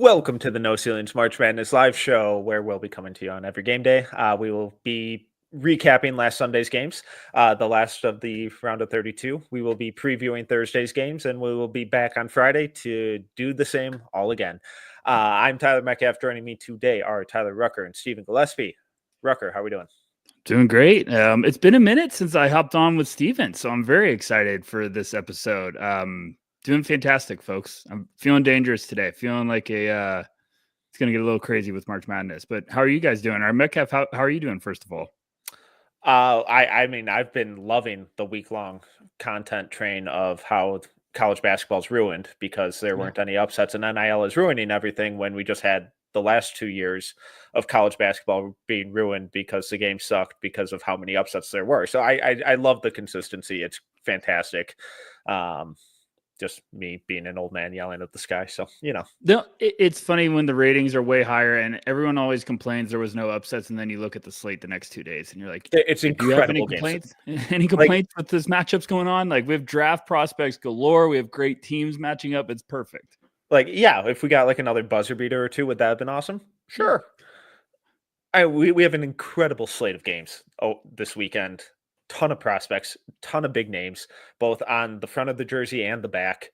Welcome to the No Ceilings March Madness live show, where we'll be coming to you on every game day. We will be recapping last Sunday's games, the last of the round of 32. We will be previewing Thursday's games, and we will be back on Friday to do the same all again. I'm Tyler Metcalf. Joining me today are Tyler Rucker and Stephen Gillaspie. Rucker, how are we doing? Doing great. It's been a minute since I hopped on with Steven, so I'm very excited for this episode. Doing fantastic, folks. I'm feeling dangerous today. Feeling like it's going to get a little crazy with March Madness. But how are you guys doing? Our Metcalf, how are you doing, first of all? I mean, I've been loving the week-long content train of how college basketball's ruined because there weren't any upsets, and NIL is ruining everything when we just had the last 2 years of college basketball being ruined because the game sucked because of how many upsets there were. So I love the consistency. It's fantastic. Just me being an old man yelling at the sky. So, It's funny when the ratings are way higher and everyone always complains there was no upsets. And then you look at the slate the next 2 days and you're like, it's incredible. Do you have any complaints? Any complaints with this matchups going on? Like, we have draft prospects galore. We have great teams matching up. It's perfect. If we got like another buzzer beater or two, would that have been awesome? Sure. We have an incredible slate of games this weekend. Ton of prospects, ton of big names, both on the front of the jersey and the back.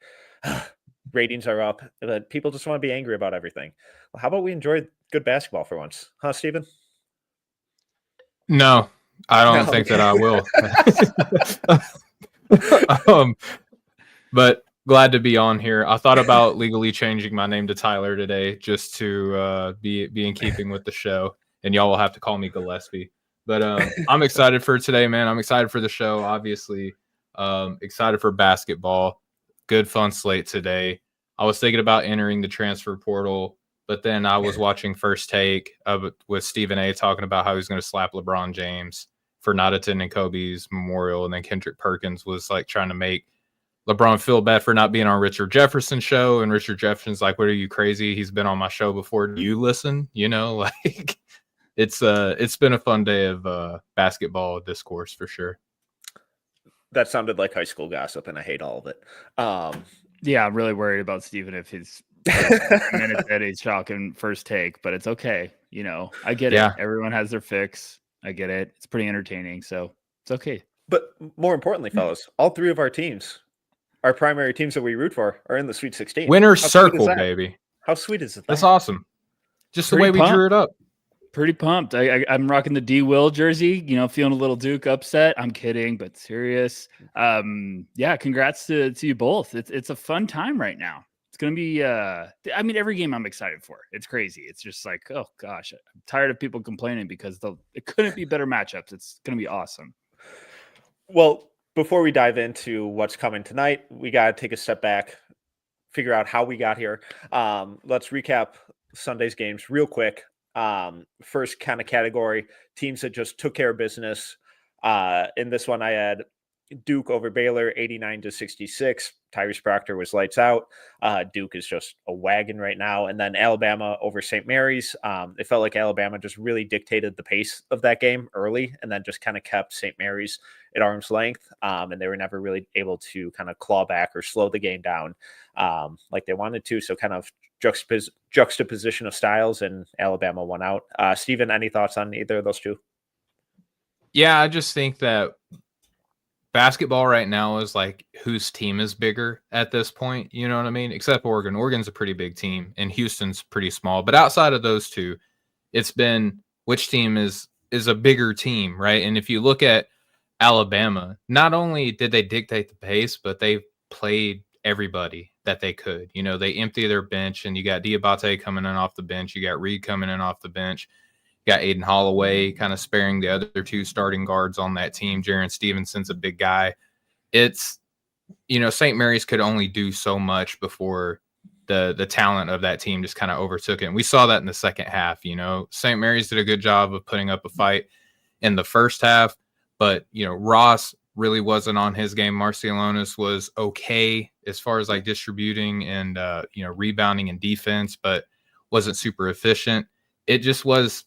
Ratings are up, but people just want to be angry about everything. Well, how about we enjoy good basketball for once? Huh, Steven? No, I don't think that I will. But glad to be on here. I thought about legally changing my name to Tyler today just to be in keeping with the show, and y'all will have to call me Gillaspie. But I'm excited for today, man. I'm excited for the show, obviously. Excited for basketball. Good, fun slate today. I was thinking about entering the transfer portal, but then I was watching First Take with Stephen A. talking about how he's going to slap LeBron James for not attending Kobe's memorial. And then Kendrick Perkins was like trying to make LeBron feel bad for not being on Richard Jefferson's show. And Richard Jefferson's like, what, are you crazy? He's been on my show before. Do you listen? It's been a fun day of basketball discourse for sure. That sounded like high school gossip, and I hate all of it. Yeah, I'm really worried about Steven if his minutes that he's talking First Take, but it's okay. I get it. Everyone has their fix. I get it. It's pretty entertaining, so it's okay. But more importantly, fellas, all three of our teams, our primary teams that we root for, are in the Sweet 16. Winner's circle, baby. How sweet is it? That's awesome. Just pretty the way we drew it up. Pretty pumped. I'm rocking the D. Will jersey, feeling a little Duke upset. I'm kidding, but serious. Congrats to you both. It's a fun time right now. It's going to be, every game I'm excited for. It's crazy. It's just like, oh gosh, I'm tired of people complaining because it couldn't be better matchups. It's going to be awesome. Well, before we dive into what's coming tonight, we got to take a step back, figure out how we got here. Let's recap Sunday's games real quick. First kind of category, teams that just took care of business. In this one, I had Duke over Baylor, 89-66. Tyrese Proctor was lights out. Duke is just a wagon right now. And then Alabama over St. Mary's. It felt like Alabama just really dictated the pace of that game early and then just kind of kept St. Mary's at arm's length. And they were never really able to kind of claw back or slow the game down like they wanted to. So kind of juxtaposition of styles, and Alabama won out. Steven, any thoughts on either of those two? Yeah, I just think that basketball right now is like whose team is bigger at this point. You know what I mean? Except Oregon. Oregon's a pretty big team, and Houston's pretty small. But outside of those two, it's been which team is a bigger team, right? And if you look at Alabama, not only did they dictate the pace, but they played everybody that they could. They empty their bench, and you got Diabate coming in off the bench. You got Reed coming in off the bench. You got Aiden Holloway kind of sparing the other two starting guards on that team. Jaren Stevenson's a big guy. It's, St. Mary's could only do so much before the talent of that team just kind of overtook it. And we saw that in the second half. St. Mary's did a good job of putting up a fight in the first half, but, Ross really wasn't on his game. Marcialonis was okay as far as like distributing and, rebounding and defense, but wasn't super efficient. It just was,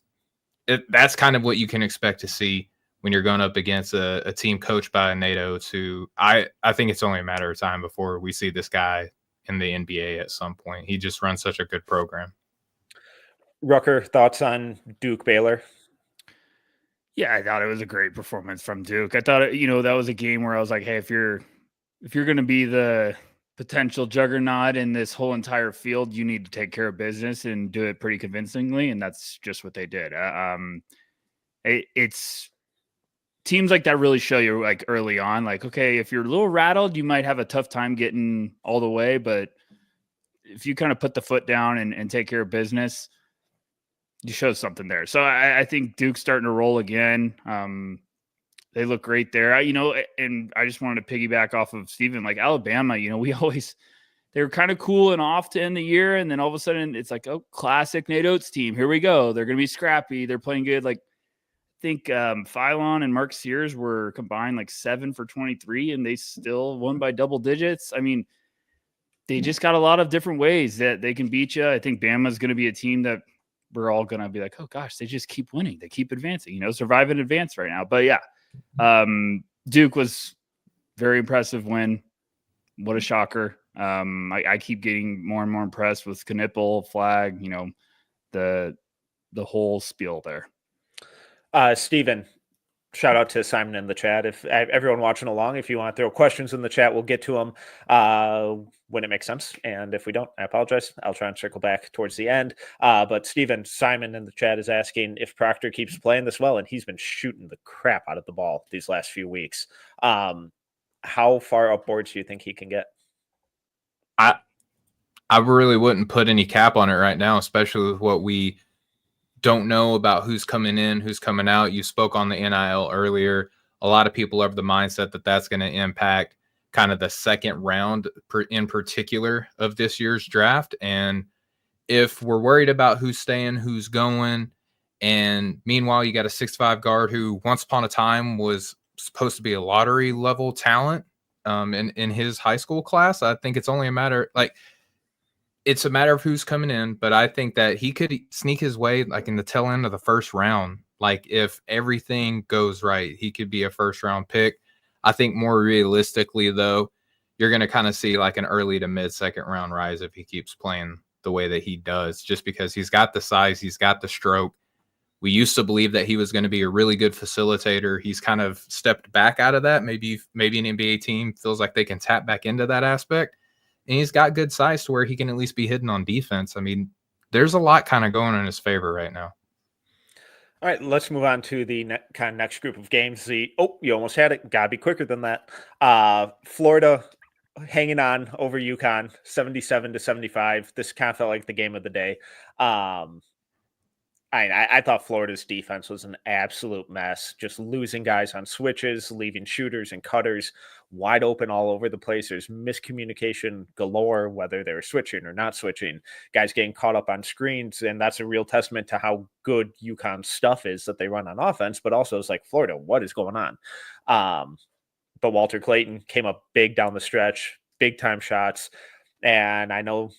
that's kind of what you can expect to see when you're going up against a team coached by Nate Oates, who I think it's only a matter of time before we see this guy in the NBA at some point. He just runs such a good program. Rucker, thoughts on Duke Baylor? Yeah, I thought it was a great performance from Duke. I thought that was a game where I was like, hey, if you're going to be the potential juggernaut in this whole entire field, you need to take care of business and do it pretty convincingly, and that's just what they did. It's teams like that really show you like early on, like, okay, if you're a little rattled, you might have a tough time getting all the way, but if you kind of put the foot down and take care of business, you show something there. So I think Duke's starting to roll again. They look great there. And I just wanted to piggyback off of Steven, like Alabama, they were kind of cool and off to end the year. And then all of a sudden it's like, oh, classic Nate Oates team. Here we go. They're going to be scrappy. They're playing good. Like, I think Philon and Mark Sears were combined like 7 for 23, and they still won by double digits. I mean, they just got a lot of different ways that they can beat you. I think Bama's going to be a team that we're all going to be like, oh gosh, they just keep winning. They keep advancing, survive and advance right now. But yeah, Duke was very impressive win. What a shocker. I keep getting more and more impressed with Knipple, Flag, the whole spiel there. Steven, shout out to Simon in the chat. If everyone watching along, if you want to throw questions in the chat, we'll get to them when it makes sense. And if we don't, I apologize. I'll try and circle back towards the end. But Steven, Simon in the chat is asking if Proctor keeps playing this well, and he's been shooting the crap out of the ball these last few weeks. How far up boards do you think he can get? I really wouldn't put any cap on it right now, especially with what we don't know about who's coming in, who's coming out. You spoke on the NIL earlier. A lot of people have the mindset that that's going to impact kind of the second round in particular of this year's draft. And if we're worried about who's staying, who's going, and meanwhile, you got a 6'5" guard who once upon a time was supposed to be a lottery level talent in his high school class, I think it's only a matter it's a matter of who's coming in, but I think that he could sneak his way like in the tail end of the first round. Like if everything goes right, he could be a first round pick. I think more realistically though, you're going to kind of see like an early to mid second round rise if he keeps playing the way that he does, just because he's got the size, he's got the stroke. We used to believe that he was going to be a really good facilitator. He's kind of stepped back out of that. Maybe an NBA team feels like they can tap back into that aspect. And he's got good size to where he can at least be hidden on defense. I mean, there's a lot kind of going in his favor right now. All right, let's move on to the next group of games. You almost had it. Got to be quicker than that. Florida hanging on over UConn, 77-75. This kind of felt like the game of the day. I thought Florida's defense was an absolute mess, just losing guys on switches, leaving shooters and cutters wide open all over the place. There's miscommunication galore, whether they're switching or not switching, guys getting caught up on screens. And that's a real testament to how good UConn's stuff is that they run on offense, but also it's like, Florida, what is going on? But Walter Clayton came up big down the stretch, big time shots. And I know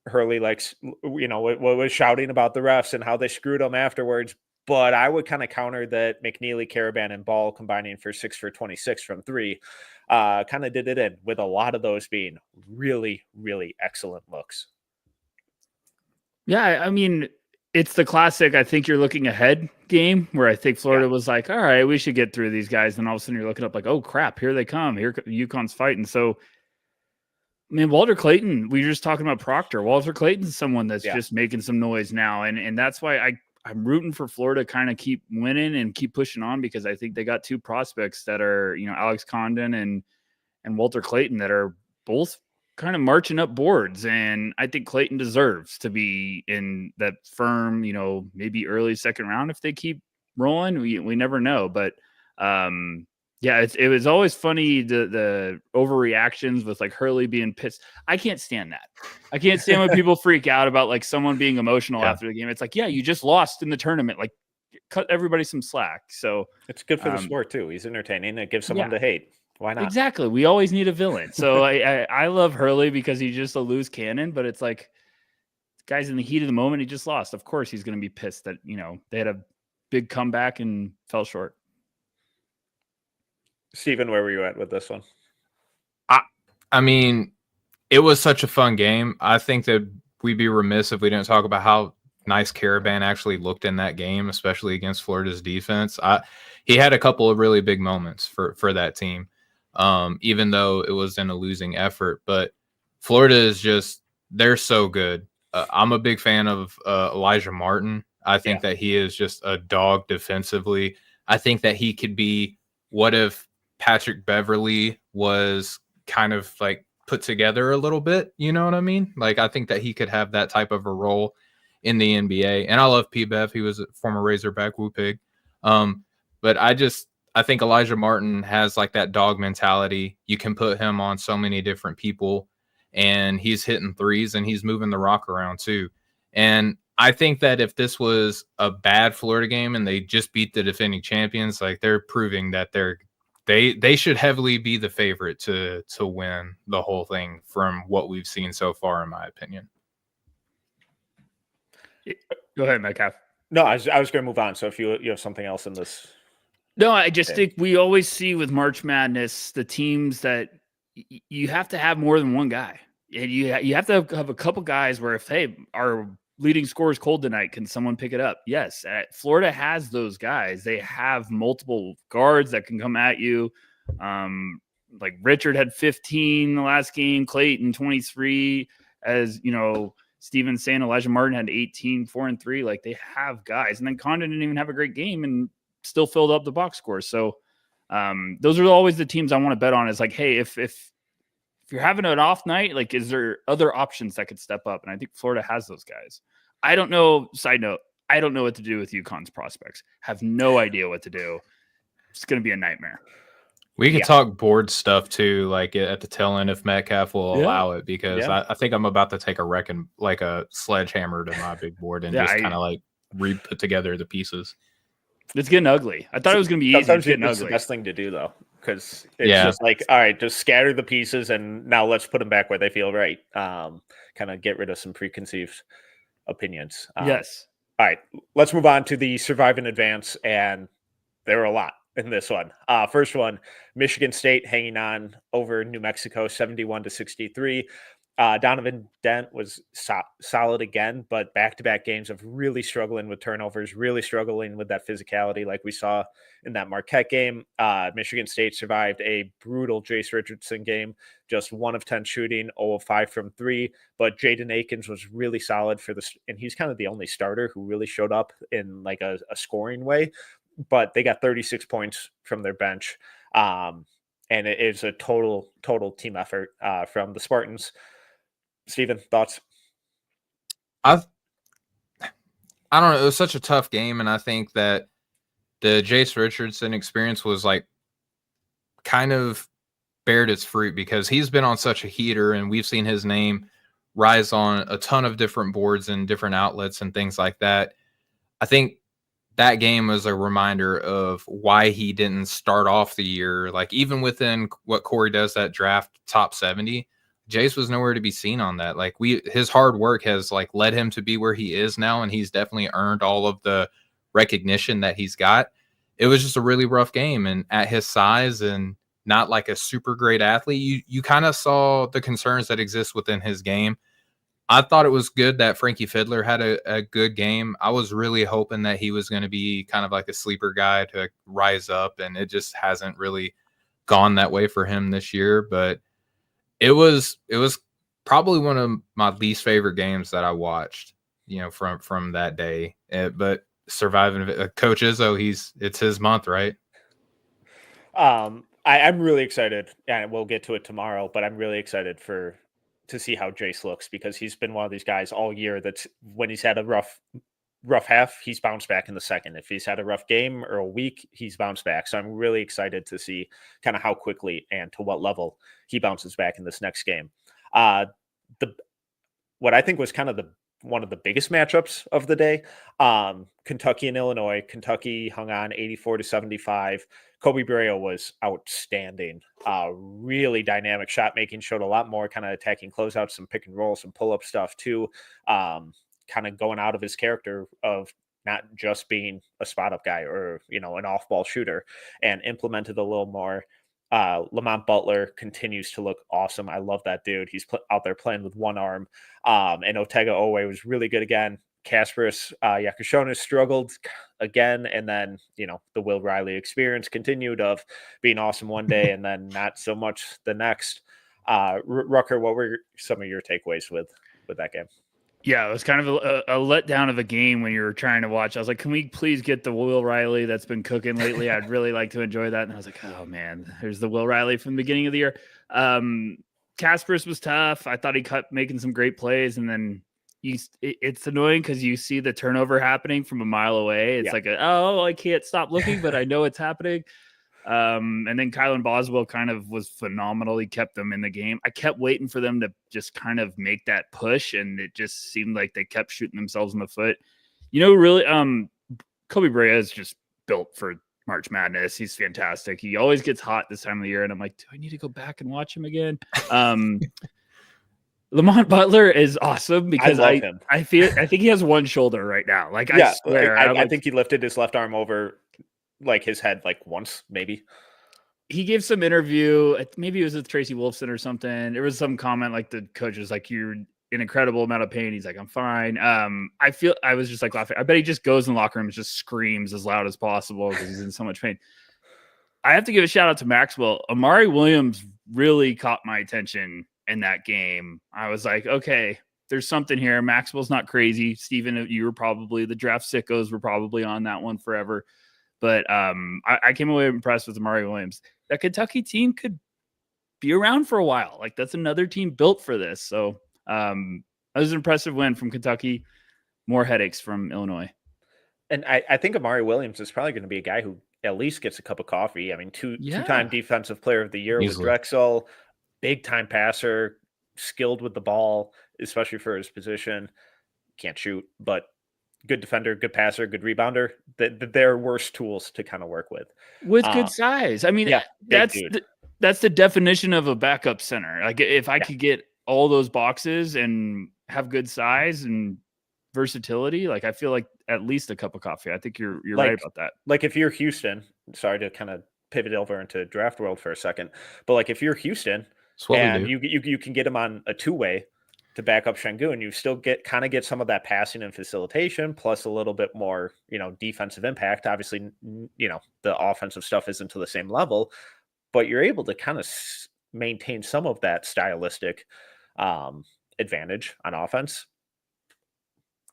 Hurley was shouting about the refs and how they screwed them afterwards. But I would kind of counter that McNeely, Caravan, and Ball combining for 6 for 26 from 3 kind of did it in, with a lot of those being really, really excellent looks. Yeah, I mean, it's the classic, I think you're looking ahead game where I think Florida was like, all right, we should get through these guys. And all of a sudden you're looking up like, oh, crap, here they come. Here UConn's fighting. So, I mean, Walter Clayton, we were just talking about Proctor. Walter Clayton's someone that's just making some noise now. And that's why I'm rooting for Florida to kind of keep winning and keep pushing on, because I think they got two prospects that are, Alex Condon and Walter Clayton, that are both kind of marching up boards. And I think Clayton deserves to be in that firm, maybe early second round if they keep rolling. We never know. But yeah, it was always funny, the overreactions with like Hurley being pissed. I can't stand that. I can't stand when people freak out about like someone being emotional after the game. It's like, yeah, you just lost in the tournament. Like, cut everybody some slack. So it's good for the sport too. He's entertaining. It gives someone to hate. Why not? Exactly. We always need a villain. So I love Hurley because he's just a loose cannon. But it's like, guy's in the heat of the moment. He just lost. Of course, he's going to be pissed that they had a big comeback and fell short. Steven, where were you at with this one? I mean, it was such a fun game. I think that we'd be remiss if we didn't talk about how nice Caravan actually looked in that game, especially against Florida's defense. He had a couple of really big moments for that team, even though it was in a losing effort. But Florida is just, they're so good. I'm a big fan of Elijah Martin. I think that he is just a dog defensively. I think that he could be, what if Patrick Beverly was kind of like put together a little bit, you know what I mean? Like, I think that he could have that type of a role in the NBA. And I love P-Bev. He was a former Razorback, Woo Pig. But I think Elijah Martin has like that dog mentality. You can put him on so many different people, and he's hitting threes and he's moving the rock around too. And I think that if this was a bad Florida game and they just beat the defending champions, like, they're proving that they should heavily be the favorite to win the whole thing from what we've seen so far, in my opinion. Go ahead, Metcalf. No, I was going to move on. So if you have something else in this. No, I just think we always see with March Madness, the teams that you have to have more than one guy. And you have to have a couple guys where if, hey, our leading scorer is cold tonight, can someone pick it up? Yes. Florida has those guys. They have multiple guards that can come at you. Like Richard had 15 the last game, Clayton 23, as you know, Steven saying Elijah Martin had 18, 4 and 3. Like, they have guys. And then Condon didn't even have a great game and still filled up the box score. So those are always the teams I want to bet on. Is like, hey, if you're having an off night, like, is there other options that could step up? And I think Florida has those guys. I don't know. Side note, I don't know what to do with UConn's prospects. Have no idea what to do. It's going to be a nightmare. We could talk board stuff too, like at the tail end if Metcalf will allow it, because I think I'm about to take a sledgehammer to my big board and just kind of like re-put together the pieces. It's getting ugly. I thought it was going to be easy. Sometimes it's getting it's ugly. The best thing to do, though, because it's just like, all right, just scatter the pieces and now let's put them back where they feel right. Kind of get rid of some preconceived opinions. Yes. All right, let's move on to the survive and advance, and there were a lot in this one. First one, Michigan State hanging on over New Mexico, 71-63. Donovan Dent was solid again, but back-to-back games of really struggling with turnovers, really struggling with that physicality like we saw in that Marquette game. Michigan State survived a brutal Jace Richardson game, just 1 of 10 shooting, 0 of 5 from 3, but Jaden Akins was really solid for this, and he's kind of the only starter who really showed up in like a scoring way, but they got 36 points from their bench. And it is a total team effort from the Spartans. Steven, thoughts? I don't know. It was such a tough game, and I think that the Jace Richardson experience was like kind of bared its fruit, because he's been on such a heater, and we've seen his name rise on a ton of different boards and different outlets and things like that. I think that game was a reminder of why he didn't start off the year, like even within what Corey does, that draft top 70. Jace was nowhere to be seen on that. Like his hard work has like led him to be where he is now, and he's definitely earned all of the recognition that he's got. It was just a really rough game, and at his size and not like a super great athlete, you kind of saw the concerns that exist within his game. I thought it was good that Frankie Fiddler had a good game. I was really hoping that he was going to be kind of like a sleeper guy to rise up, and it just hasn't really gone that way for him this year. But it was probably one of my least favorite games that I watched, from that day. But surviving, Coach Izzo, it's his month, right? I'm really excited, and we'll get to it tomorrow, but I'm really excited to see how Jace looks, because he's been one of these guys all year that's, when he's had a rough half, he's bounced back in the second. If he's had a rough game or a week, he's bounced back. So I'm really excited to see kind of how quickly and to what level he bounces back in this next game. What I think was kind of one of the biggest matchups of the day, Kentucky and Illinois. Kentucky hung on 84-75. Kobe Bryant was outstanding. Really dynamic shot making, showed a lot more kind of attacking closeouts, some pick and roll, some pull up stuff too. Kind of going out of his character of not just being a spot up guy or, an off ball shooter, and implemented a little more Lamont Butler continues to look awesome. I love that dude. He's out there playing with one arm. And Otega Owe was really good again. Kasparas Yakushonis struggled again. And then, the Will Riley experience continued of being awesome one day and then not so much the next. Rucker, what were some of your takeaways with that game? Yeah, it was kind of a letdown of a game when you were trying to watch. I was like, can we please get the Will Riley that's been cooking lately? I'd really like to enjoy that. And I was like, oh, man, there's the Will Riley from the beginning of the year. Kasparas was tough. I thought he kept making some great plays. And then it's annoying because you see the turnover happening from a mile away. It's like, I can't stop looking, but I know it's happening. And then Kylan Boswell kind of was phenomenal. He kept them in the game. I kept waiting for them to just kind of make that push, and it just seemed like they kept shooting themselves in the foot. Really, Kobe Brea is just built for March Madness. He's fantastic. He always gets hot this time of the year, and I'm like, do I need to go back and watch him again? Lamont Butler is awesome because I think he has one shoulder right now. Like, I swear. I think he lifted his left arm over like his head like once, maybe. He gave some interview, maybe it was with Tracy Wolfson or something. There was some comment like the coach was like, you're in incredible amount of pain. He's like, I'm fine. I was just like laughing. I bet he just goes in the locker room and just screams as loud as possible because he's in so much pain. I have to give a shout out to Maxwell. Amari Williams really caught my attention in that game. I was like, okay, there's something here. Maxwell's not crazy. Steven, you were probably, the draft sickos were probably on that one forever. But I came away impressed with Amari Williams. That Kentucky team could be around for a while. Like, that's another team built for this. So that was an impressive win from Kentucky. More headaches from Illinois. And I think Amari Williams is probably going to be a guy who at least gets a cup of coffee. I mean, two-time defensive player of the year with Drexel, big-time passer, skilled with the ball, especially for his position. Can't shoot, but good defender, good passer, good rebounder. They're worse tools to kind of work with good size. I mean, that's the definition of a backup center. Like, if I could get all those boxes and have good size and versatility, like, I feel like at least a cup of coffee. I think you're right about that. Like, if you're Houston, sorry to kind of pivot over into draft world for a second, but like, if you're Houston and you can get him on a two-way to back up Şengün, you still get some of that passing and facilitation, plus a little bit more, defensive impact. Obviously, the offensive stuff isn't to the same level, but you're able to kind of maintain some of that stylistic advantage on offense.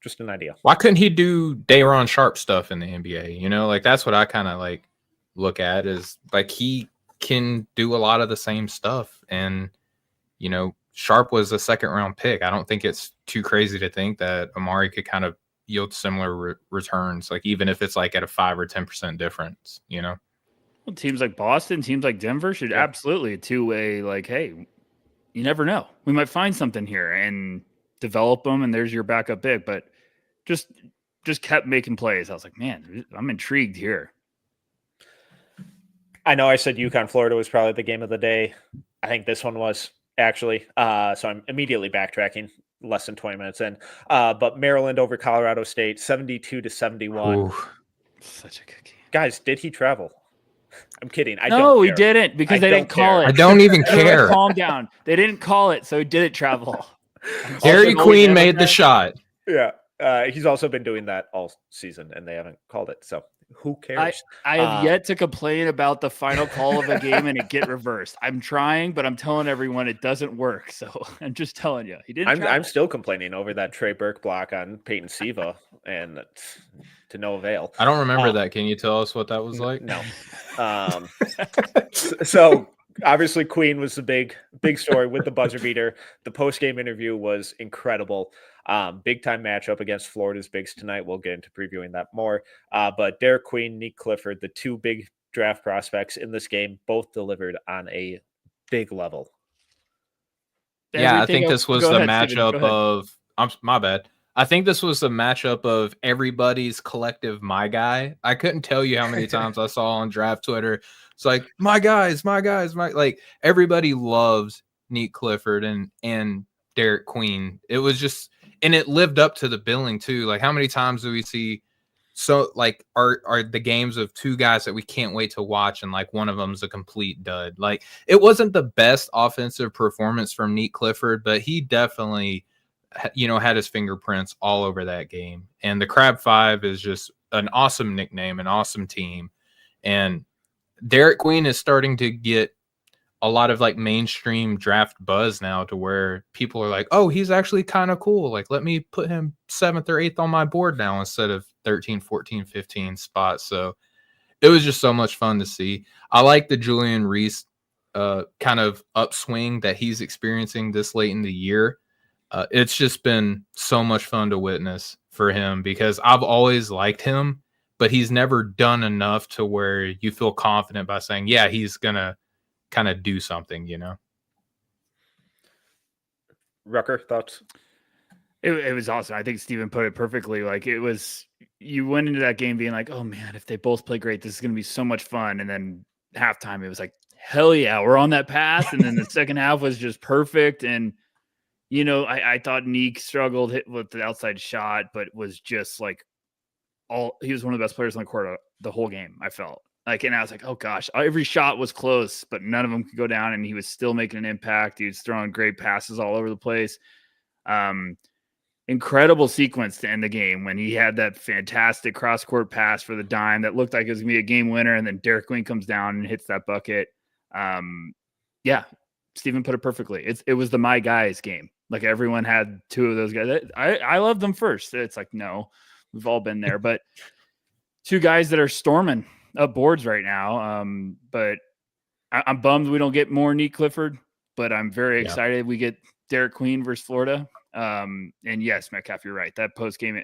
Just an idea. Why couldn't he do Day'Ron Sharp stuff in the NBA? Like, that's what I kind of like look at, is like, he can do a lot of the same stuff. And, Sharp was a second-round pick. I don't think it's too crazy to think that Amari could kind of yield similar returns, like, even if it's like at a 5 or 10% difference, Well, teams like Boston, teams like Denver should absolutely a two-way, like, hey, you never know. We might find something here and develop them, and there's your backup big. But just kept making plays. I was like, man, I'm intrigued here. I know I said UConn, Florida was probably the game of the day. I think this one was, actually. So I'm immediately backtracking, less than 20 minutes in. But Maryland over Colorado State, 72-71. Ooh, such a good game. Guys, did he travel? I'm kidding. No, he didn't, because they didn't call it. I don't even care. Calm down. They didn't call it, so he didn't travel. Dairy Queen made the shot. Yeah. He's also been doing that all season, and they haven't called it. So who cares? I have yet to complain about the final call of a game and it get reversed. I'm trying, but I'm telling everyone it doesn't work. So I'm just telling you, he didn't. I'm still complaining over that Trey Burke block on Peyton Siva, and to no avail. I don't remember that. Can you tell us what that was like? No. So obviously Queen was the big story with the buzzer beater. The post-game interview was incredible. Big time matchup against Florida's bigs tonight. We'll get into previewing that more. But Derek Queen, Nick Clifford, the two big draft prospects in this game, both delivered on a big level. Yeah, I think this was the matchup of my bad. I think this was the matchup of everybody's collective my guy. I couldn't tell you how many times I saw on draft Twitter. It's like, my guys, like, everybody loves Nick Clifford and Derek Queen. It was just, and it lived up to the billing too. Like, how many times do we see so like are the games of two guys that we can't wait to watch, and like one of them's a complete dud. Like it wasn't the best offensive performance from Neat Clifford, but he definitely had his fingerprints all over that game. And the Crab Five is just an awesome nickname, an awesome team. And Derek Queen is starting to get a lot of like mainstream draft buzz now, to where people are like, oh, he's actually kind of cool. Like, let me put him 7th or 8th on my board now instead of 13, 14, 15 spots. So it was just so much fun to see. I like the Julian Reese kind of upswing that he's experiencing this late in the year. It's just been so much fun to witness for him, because I've always liked him, but he's never done enough to where you feel confident by saying, yeah, he's going to kind of do something, Rucker, thoughts? It was awesome. I think Steven put it perfectly. Like you went into that game being like, oh man, if they both play great, this is going to be so much fun. And then halftime, it was like, hell yeah, we're on that path. And then the second half was just perfect. And, I thought Neek struggled with the outside shot, but was just like he was one of the best players on the court the whole game, I felt. Like, and I was like, oh gosh, every shot was close, but none of them could go down. And he was still making an impact. He was throwing great passes all over the place. Incredible sequence to end the game when he had that fantastic cross-court pass for the dime that looked like it was going to be a game winner, and then Derek Queen comes down and hits that bucket. Yeah, Steven put it perfectly. It was the my guys game. Like, everyone had two of those guys. I love them first. It's like, no, we've all been there. But two guys that are storming up boards right now. But I'm bummed we don't get more Neat Clifford, but I'm very excited we get Derek Queen versus Florida. And yes, Metcalf, you're right. That post game,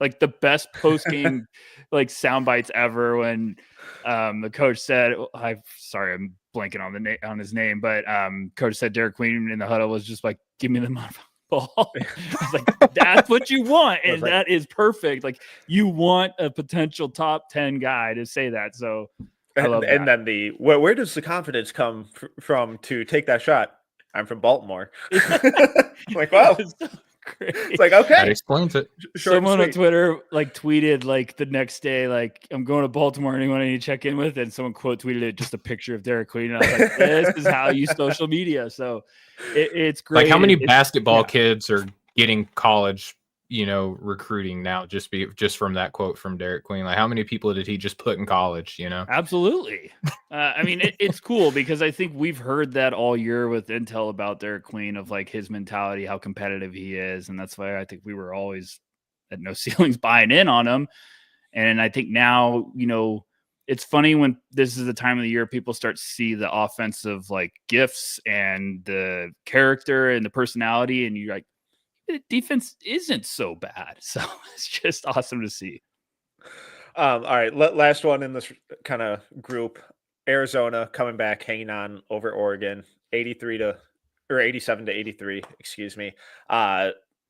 like the best post game like sound bites ever, when the coach said, I'm blanking on his name, but coach said Derek Queen in the huddle was just like, give me the ball. I was like, that's what you want, and that is perfect. Like, you want a potential top 10 guy to say that. So I love that. And then where does the confidence come from to take that shot? I'm from Baltimore. Like, wow. It's like, okay. That explains it. Someone on Twitter like tweeted like the next day, like, I'm going to Baltimore, anyone I need to check in with? And someone quote tweeted it, just a picture of Derek Queen. And I was like, this is how you use social media. So it's great. Like, how many basketball kids are getting college, recruiting now just from that quote from Derek Queen? Like, how many people did he just put in college, Absolutely. I mean, it's cool because I think we've heard that all year with intel about Derek Queen, of like his mentality, how competitive he is. And that's why I think we were always at No Ceilings buying in on him. And I think now, it's funny when this is the time of the year people start to see the offensive like gifts and the character and the personality. And you're like, the defense isn't so bad. So it's just awesome to see. All right. Last one in this kind of group. Arizona coming back, hanging on over Oregon, 87 to 83. Excuse me.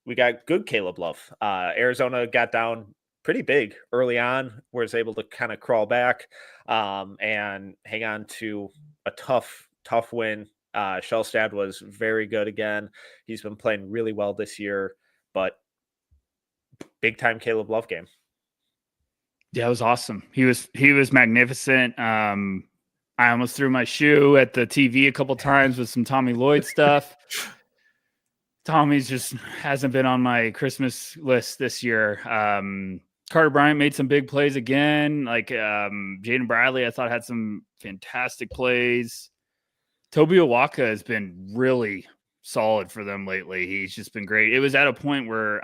We got good Caleb Love. Arizona got down pretty big early on, was able to kind of crawl back and hang on to a tough win. Shellstad was very good again. He's been playing really well this year, but big time Caleb Love game. Yeah, it was awesome. He was magnificent. I almost threw my shoe at the TV a couple times with some Tommy Lloyd stuff. Tommy's just hasn't been on my Christmas list this year. Carter Bryant made some big plays again. Like Jaden Bradley, I thought had some fantastic plays. Toby Owaka has been really solid for them lately. He's just been great. It was at a point where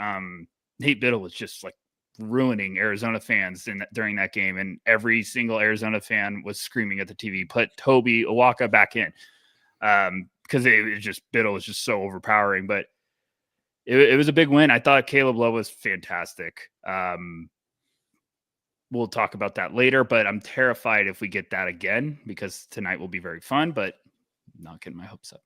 Nate Biddle was just like ruining Arizona fans during that game, and every single Arizona fan was screaming at the TV, put Toby Owaka back in, because Biddle was just so overpowering. But it was a big win. I thought Caleb Love was fantastic. We'll talk about that later, but I'm terrified if we get that again, because tonight will be very fun, but not getting my hopes up.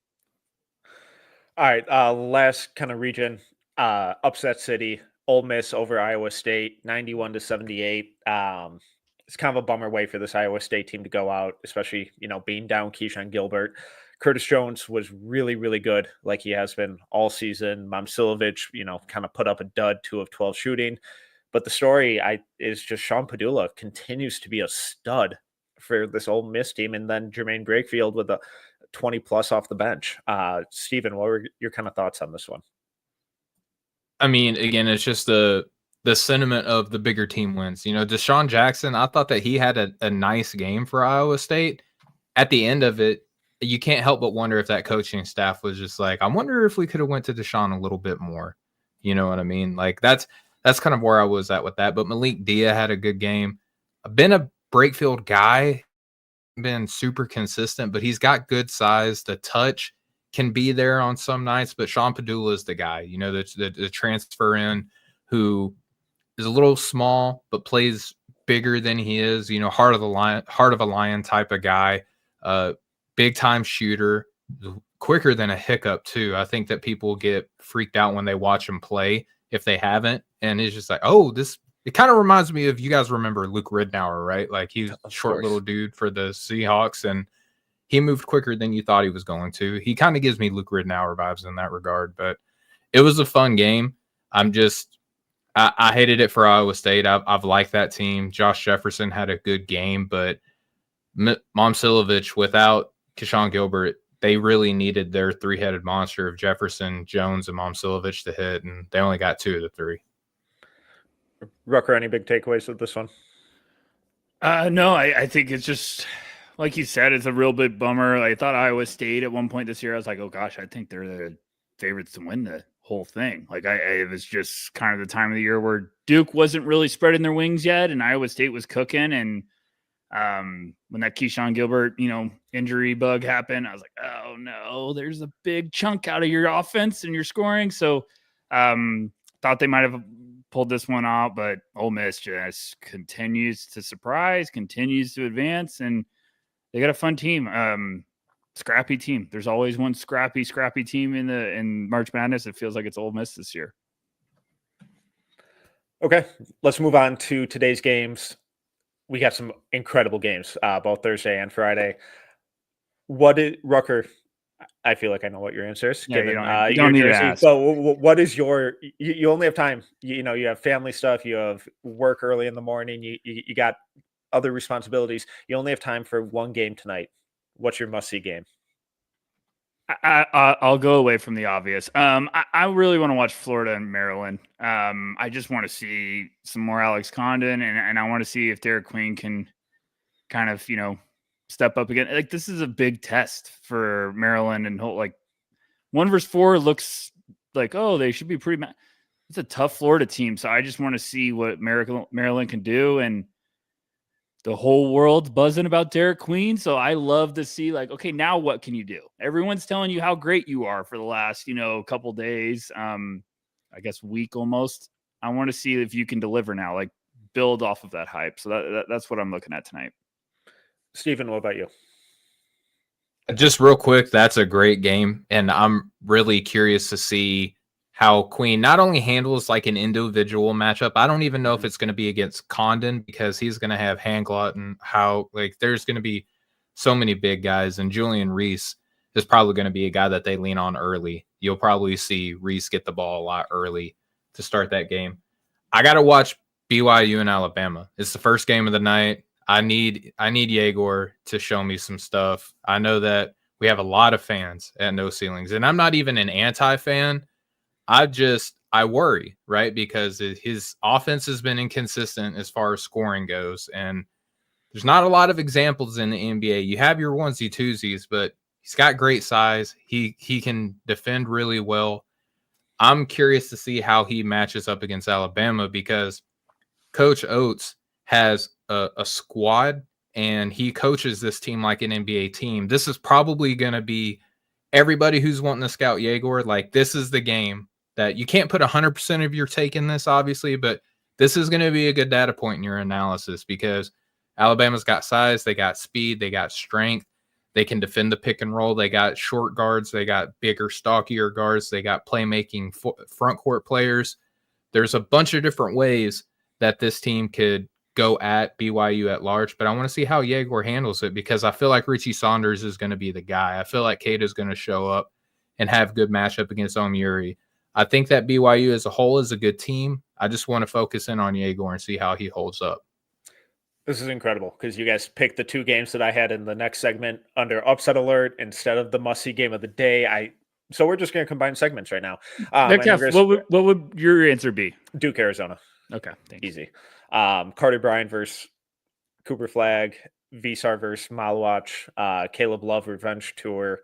All right, last kind of region, upset city, Ole Miss over Iowa State, 91 to 78. It's kind of a bummer way for this Iowa State team to go out, especially, being down Keyshawn Gilbert. Curtis Jones was really, really good, like he has been all season. Momcilovic, kind of put up a dud, 2 of 12 shooting. But the story is just Sean Padula continues to be a stud for this Ole Miss team, and then Jermaine Brakefield with a 20 plus off the bench. Steven, what were your kind of thoughts on this one? I mean, again, it's just the sentiment of the bigger team wins. Deshaun Jackson, I thought that he had a nice game for Iowa State. At the end of it, you can't help but wonder if that coaching staff was just like, I wonder if we could have went to Deshaun a little bit more. You know what I mean? Like that's kind of where I was at with that. But Malik Dia had a good game. I've been a Brakefield guy, been super consistent, but he's got good size. The touch can be there on some nights, but Sean Padula is the guy, the transfer in who is a little small, but plays bigger than he is, heart of a lion type of guy, big time shooter, quicker than a hiccup too. I think that people get freaked out when they watch him play if they haven't. And it's just like, it kind of reminds me of, you guys remember Luke Ridnour, right? Like he's a short little dude for the Seahawks, and he moved quicker than you thought he was going to. He kind of gives me Luke Ridnour vibes in that regard, but it was a fun game. I hated it for Iowa State. I've liked that team. Josh Jefferson had a good game, but Momcilovic without Keyshawn Gilbert, they really needed their three-headed monster of Jefferson, Jones, and Momcilovic to hit, and they only got 2 of the 3. Rucker, any big takeaways with this one? No, I think it's just like you said, it's a real big bummer. I thought Iowa State at one point this year, I was like, oh gosh, I think they're the favorites to win the whole thing. Like it was just kind of the time of the year where Duke wasn't really spreading their wings yet, and Iowa State was cooking. And when that Keyshawn Gilbert, injury bug happened, I was like, oh no, there's a big chunk out of your offense and your scoring. So thought they might have pulled this one out, but Ole Miss just continues to surprise, continues to advance, and they got a fun team. Scrappy team. There's always one scrappy team in March Madness. It feels like it's Ole Miss this year. Okay, let's move on to today's games. We got some incredible games, both Thursday and Friday. Rucker? I feel like I know what your answer is. Yeah, you don't need to ask. So what is you only have time. You have family stuff. You have work early in the morning. You got other responsibilities. You only have time for one game tonight. What's your must-see game? I'll go away from the obvious. I really want to watch Florida and Maryland. I just want to see some more Alex Condon, and I want to see if Derek Queen can kind of, step up again. Like this is a big test for Maryland, and 1 versus 4 looks like, oh, they should be pretty. It's a tough Florida team, so I just want to see what Maryland can do, and the whole world's buzzing about Derek Queen. So I love to see okay, now what can you do? Everyone's telling you how great you are for the last, couple days, I guess week almost. I want to see if you can deliver now, build off of that hype. So that's what I'm looking at tonight. Steven, what about you? Just real quick, that's a great game. And I'm really curious to see how Queen not only handles an individual matchup. I don't even know if it's going to be against Condon because he's going to have Handglot, and how there's going to be so many big guys, and Julian Reese is probably going to be a guy that they lean on early. You'll probably see Reese get the ball a lot early to start that game. I got to watch BYU and Alabama. It's the first game of the night. I need Yegor to show me some stuff. I know that we have a lot of fans at No Ceilings, and I'm not even an anti-fan. I worry, right? Because his offense has been inconsistent as far as scoring goes. And there's not a lot of examples in the NBA. You have your onesie twosies, but he's got great size. He can defend really well. I'm curious to see how he matches up against Alabama, because Coach Oates has a squad, and he coaches this team like an NBA team. This is probably going to be everybody who's wanting to scout Yegor. This is the game that you can't put 100% of your take in this, obviously, but this is going to be a good data point in your analysis, because Alabama's got size, they got speed, they got strength, they can defend the pick and roll, they got short guards, they got bigger, stockier guards, they got playmaking front court players. There's a bunch of different ways that this team could go at BYU at large, but I want to see how Yegor handles it, because I feel like Richie Saunders is going to be the guy. I feel like Kate is going to show up and have good matchup against Omuri. I think that BYU as a whole is a good team. I just want to focus in on Yegor and see how he holds up. This is incredible because you guys picked the 2 games that I had in the next segment under upset alert instead of the must-see game of the day. So we're just going to combine segments right now. Metcalf, what would your answer be? Duke, Arizona. Okay, thanks. Easy. Carter Bryant versus Cooper Flag, Visar versus Malwatch, Caleb Love Revenge Tour.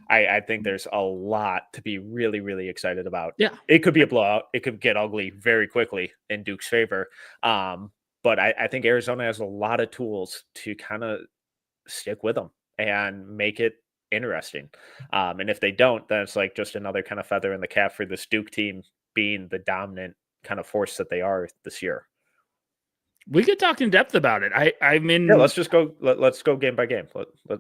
I think there's a lot to be really, really excited about. Yeah. It could be a blowout. It could get ugly very quickly in Duke's favor. But I think Arizona has a lot of tools to kind of stick with them and make it interesting. And if they don't, then it's like just another kind of feather in the cap for this Duke team being the dominant kind of force that they are this year. We could talk in depth about it. I'm in. Yeah, let's just go. Let's go game by game.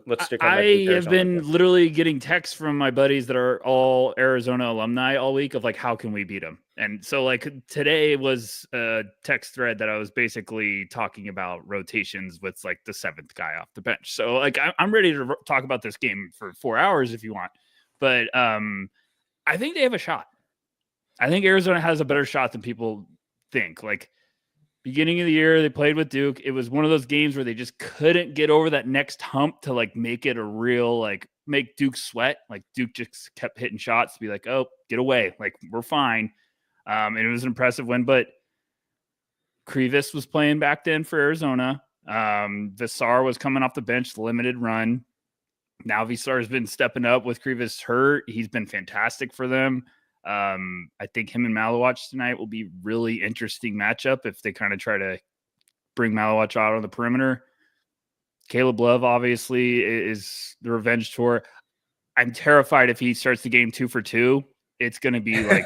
Let's stick. On I have been literally getting texts from my buddies that are all Arizona alumni all week of like, how can we beat them? And so like today was a text thread that I was basically talking about rotations with like the 7th guy off the bench. So like I'm ready to talk about this game for 4 hours if you want, but I think they have a shot. I think Arizona has a better shot than people think. Like. Beginning of the year, they played with Duke. It was one of those games where they just couldn't get over that next hump to like make it a real, like make Duke sweat. Like Duke just kept hitting shots to be like, oh, get away. Like we're fine. And it was an impressive win, but Krivas was playing back then for Arizona. Visar was coming off the bench, limited run. Now Visar has been stepping up with Krivas hurt. He's been fantastic for them. I think him and Malawatch tonight will be really interesting matchup if they kind of try to bring Malawatch out on the perimeter. Caleb Love obviously is the revenge tour. I'm terrified if he starts the game 2 for 2. It's going to be like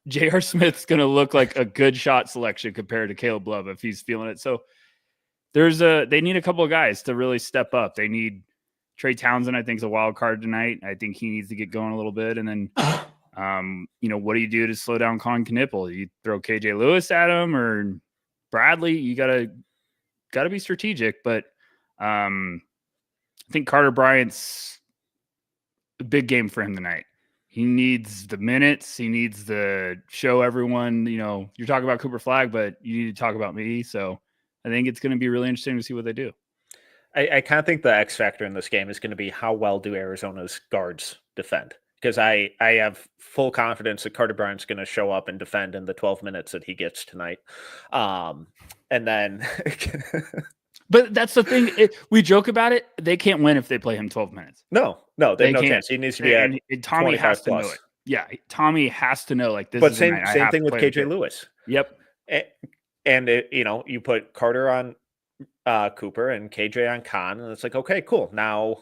J.R. Smith's going to look like a good shot selection compared to Caleb Love if he's feeling it. So they need a couple of guys to really step up. They need Trey Townsend, I think, is a wild card tonight. I think he needs to get going a little bit. And then what do you do to slow down Colin Knippel? You throw KJ Lewis at him or Bradley? You gotta be strategic. But I think Carter Bryant's a big game for him tonight. He needs the minutes. He needs to show everyone. You're talking about Cooper Flag, but you need to talk about me. So I think it's going to be really interesting to see what they do. I kind of think the X factor in this game is going to be how well do Arizona's guards defend. Because I have full confidence that Carter Bryant's going to show up and defend in the 12 minutes that he gets tonight. And then... But that's the thing. We joke about it. They can't win if they play him 12 minutes. No, they have no chance. He needs to be at Tommy has to plus. know it. Yeah, Tommy has to know like this. But same thing with KJ Lewis. Yep. And you put Carter on Cooper and KJ on Khan, and it's like, okay, cool. Now,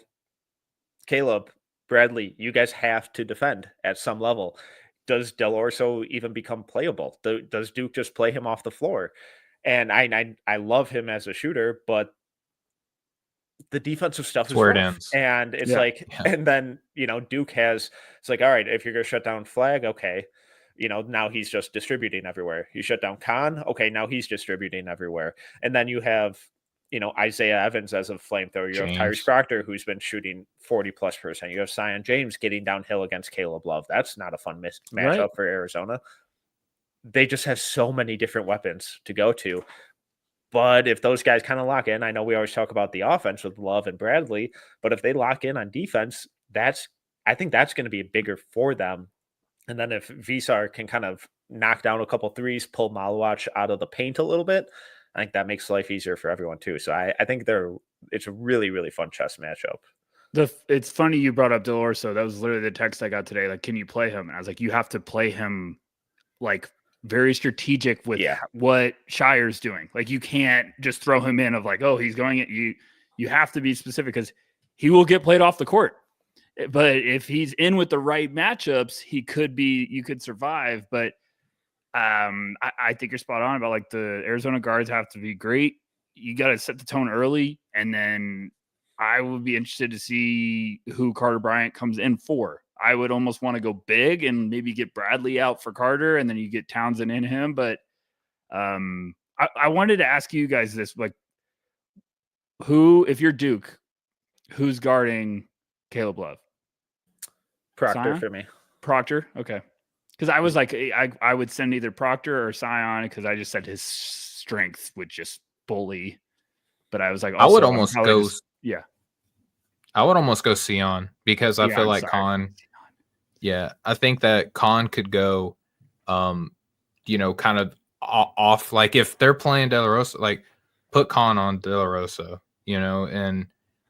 Caleb, Bradley, you guys have to defend at some level. Does Del Orso even become playable? Does Duke just play him off the floor? And I love him as a shooter, but the defensive stuff is where rough. It ends. And it's and then, Duke it's like, all right, if you're going to shut down Flag, okay. Now he's just distributing everywhere. You shut down Khan, okay, now he's distributing everywhere. And then you have, Isaiah Evans as a flamethrower. You have Tyrese Proctor, who's been shooting 40+%. You have Zion James getting downhill against Caleb Love. That's not a fun matchup for Arizona. They just have so many different weapons to go to. But if those guys kind of lock in, I know we always talk about the offense with Love and Bradley, but if they lock in on defense, I think that's going to be bigger for them. And then if Visar can kind of knock down a couple threes, pull Malawatch out of the paint a little bit, I think that makes life easier for everyone too. So I think it's a really, really fun chess matchup. It's funny you brought up Del Orso. That was literally the text I got today. Like, can you play him? And I was like, you have to play him like very strategic with what Shire's doing. Like, you can't just throw him in of like, oh, he's going at you. You have to be specific because he will get played off the court. But if he's in with the right matchups, you could survive. But I think you're spot on about like the Arizona guards have to be great. You got to set the tone early. And then I would be interested to see who Carter Bryant comes in for. I would almost want to go big and maybe get Bradley out for Carter, and then you get Townsend in him. But I wanted to ask you guys this, like, if you're Duke, who's guarding Caleb Love? Proctor Zion? for me. Proctor? Okay. Because I was like, I would send either Proctor or Scion because I just said his strength would just bully. But I was like, I would also, almost go. yeah. I would almost go Sion because I Yeah, feel I'm like sorry. Khan. Yeah, I think that Khan could go, kind of off. Like if they're playing De La Rosa, like put Khan on De La Rosa, and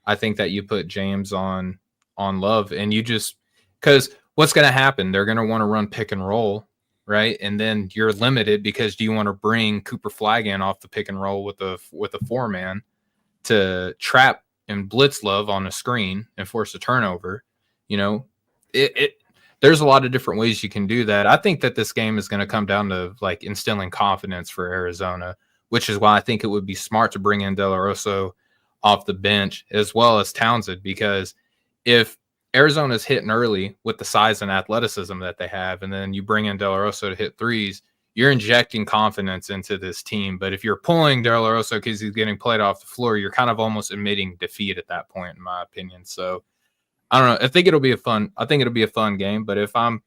I think that you put James on Love, and you just because what's going to happen? They're going to want to run pick and roll, right? And then you're limited because do you want to bring Cooper Flagg off the pick and roll with a 4-man to trap and blitz Love on a screen and force a turnover? There's a lot of different ways you can do that. I think that this game is going to come down to like instilling confidence for Arizona, which is why I think it would be smart to bring in De La Rosa off the bench as well as Townsend, because if Arizona's hitting early with the size and athleticism that they have, and then you bring in De La Rosa to hit threes, you're injecting confidence into this team. But if you're pulling De La Rosa because he's getting played off the floor, you're kind of almost admitting defeat at that point, in my opinion. So I don't know. I think it'll be a fun game. But if I'm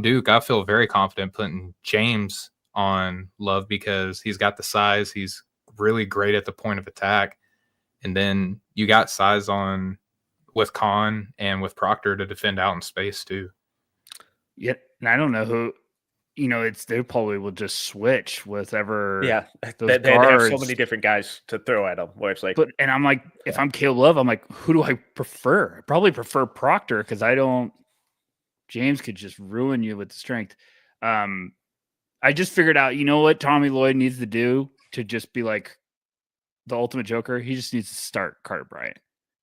Duke, I feel very confident putting James on Love because he's got the size. He's really great at the point of attack. And then you got size on with Khan and with Proctor to defend out in space too. Yeah, and I don't know who. They probably will just switch with ever. Yeah, those they have so guards. many different guys to throw at them. Where it's like, and I'm like, if I'm Caleb Love, I'm like, who do I prefer? I probably prefer Proctor because James could just ruin you with the strength. I just figured out, you know what Tommy Lloyd needs to do to just be like the ultimate Joker? He just needs to start Carter Bryant.